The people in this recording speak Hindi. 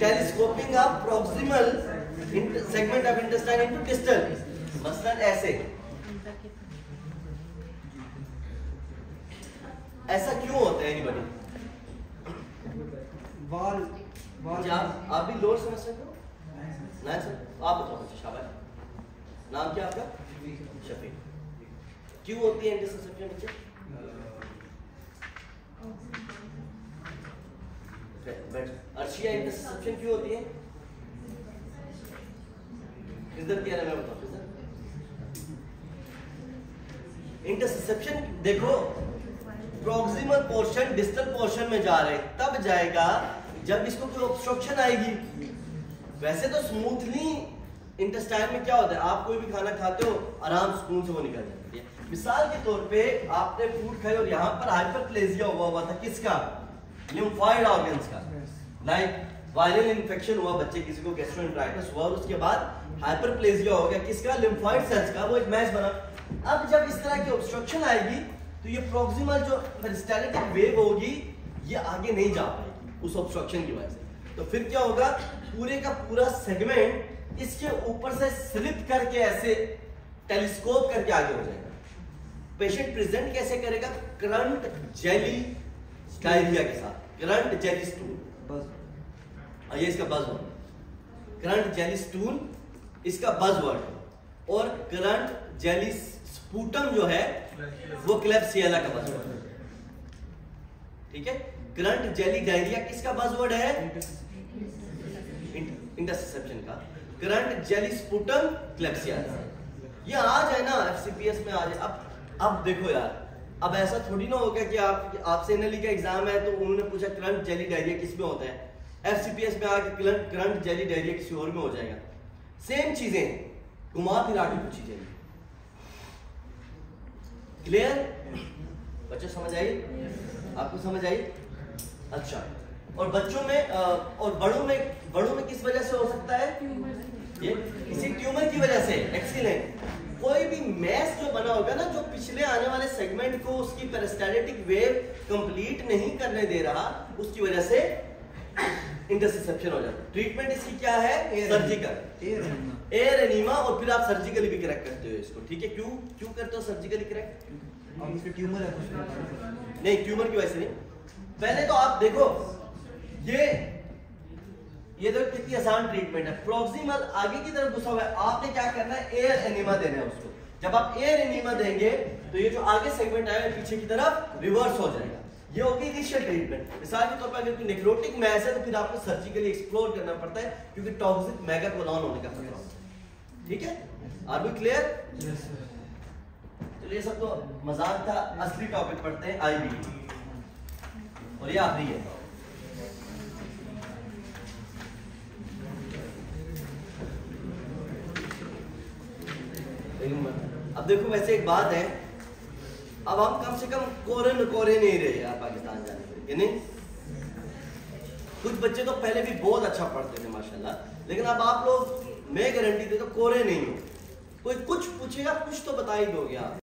Telescoping of proximal segment of intestine into distal, मसलन ऐसे। ऐसा क्यों होता है एनीबॉडी? वाल क्या आप भी लोअर समझ सकते हो ना सर? आप बताओ मुझे, शाबाश। नाम क्या आपका? शफीक। क्यों होती है इंटरसेप्शन बच्चे? अर्शिया इंटरसेप्शन क्यों होती है? इधर क्या है मैं बताऊं सर। इंटरसेप्शन देखो, प्रॉक्सिमल पोर्शन डिस्टल पोर्शन में जा रहे तब जाएगा जब इसको कोई ऑब्स्ट्रक्शन आएगी। वैसे तो स्मूथली इंटेस्टाइन में क्या होता है, आप कोई भी खाना खाते हो आराम सुकून से वो निकल जाती है। मिसाल के तौर पे आपने फूड खाई और यहाँ पर हाइपरप्लेजिया हुआ था, किसका? लिम्फॉइड ऑर्गन्स का। लाइक वायरल इन्फेक्शन हुआ, बच्चे किसी को गैस्ट्रोएंटेराइटिस हुआ और उसके बाद हाइपरप्लेजिया हो गया, किसका? लिम्फॉइड सेल्स का, वो एक मैश बना। अब जब इस तरह की ऑब्स्ट्रक्शन आएगी तो ये प्रॉक्सिमल जो पेरिस्टाल्टिक वेव होगी ये आगे नहीं जा पाएगी उस ऑब्स्ट्रक्शन की वजह से। तो फिर क्या होगा, पूरे का पूरा सेगमेंट इसके ऊपर से स्लिप करके ऐसे टेलीस्कोप करके आगे हो जाएगा। पेशेंट प्रेजेंट कैसे करेगा? करंट जेली डायरिया के साथ, करंट जेली स्टूल, ये इसका बज़वर्ड, करंट जेली स्टूल इसका बज़वर्ड, और करंट जेली स्पूटम जो है वो क्लेब्सिएला का बज़वर्ड। ठीक है, करंट जेली डायरिया किसका बज़वर्ड है? इंटरसेप्शन का। करंट जेली स्पूटम क्लेब्सिएला, ये आ जाए ना एफसीपीएस में आ जाए। अब देखो यार, अब ऐसा थोड़ी ना होगा कि आपसे एनएलई का एग्जाम है तो उन्होंने पूछा करंट जेली डायरिया किस में होता है, एफसीपीएस में आके करंट जेली डायरिया किसी और में हो जाएगा। सेम चीजें घुमा फिरा के पूछी जाएगी। क्लियर बच्चों, समझ आई? आपको समझ आई? अच्छा, और बच्चों में और बड़ों में किस वजह से हो सकता है? ये किसी ट्यूमर की वजह से। एक्सीलेंट। कोई भी मैस जो बना होगा ना, जो पिछले आने वाले सेगमेंट को उसकी पेरिस्टाल्टिक वेव कंप्लीट नहीं करने दे रहा, उसकी वजह से इंटरसेप्शन हो जाता है। ट्रीटमेंट इसकी क्या है? सर्जिकल एयर एनीमा, और फिर आप सर्जिकली भी करेक्ट करते हो इसको। ठीक है, क्यों करते हो सर्जिकली करेक्ट? ट्यूमर है नहीं, ट्यूमर की वजह से नहीं। पहले तो आप देखो ये तो कितनी आसान ट्रीटमेंट है। प्रॉक्सिमल आगे की तरफ घुसा हुआ है, आपने क्या करना है? एयर एनीमा देना है उसको। जब आप एयर एनीमा देंगे तो ये जो आगे सेगमेंट आएगा पीछे की तरफ रिवर्स हो जाएगा। ये होगी इनिशियल ट्रीटमेंट। मिसाल के तौर पर अगर कोई नेक्रोटिक मैस है तो फिर आपको सर्जिकली एक्सप्लोर करना पड़ता है, क्योंकि टॉक्सिक मेगाकोलोन होने का खतरा होता है। ठीक है, आर वी क्लियर? चलिए, सब तो मजाक था, असली टॉपिक पढ़ते हैं, आईबी, और ये आखिरी है। अब देखो, वैसे एक बात है, अब हम कम से कम कोरे नहीं रहे यार पाकिस्तान जाने के, नहीं? कुछ बच्चे तो पहले भी बहुत अच्छा पढ़ते थे माशाल्लाह, लेकिन अब आप लोग, मैं गारंटी दे तो कोरे नहीं हो। कोई कुछ पूछेगा, कुछ तो बता ही दोगे आप।